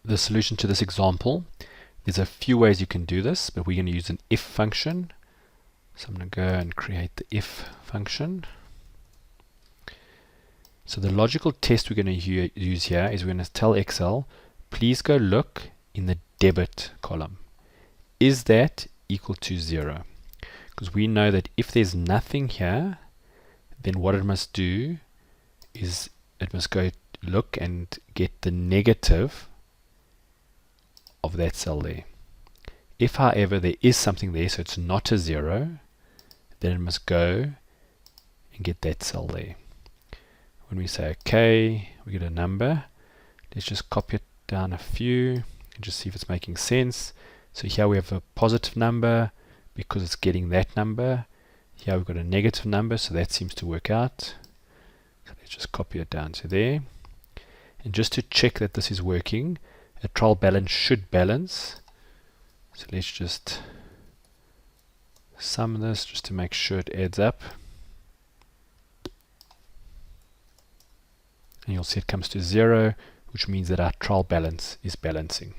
the solution to this example, there's a few ways you can do this, but we're going to use an if function. So I'm going to go and create the if function. So the logical test we're going to use here is we're going to tell Excel, please go look in the debit column. Is that equal to 0? Because we know that if there's nothing here, then what it must do is it must go look and get the negative of that cell there. If, however, there is something there, so it's not a 0, then it must go and get that cell there. When we say OK, we get a number. Let's just copy it down a few and just see if it's making sense. So here we have a positive number because it's getting that number. Here we've got a negative number, so that seems to work out. So let's just copy it down to there. And just to check that this is working, a trial balance should balance. So let's just sum this just to make sure it adds up. And you'll see it comes to 0, which means that our trial balance is balancing.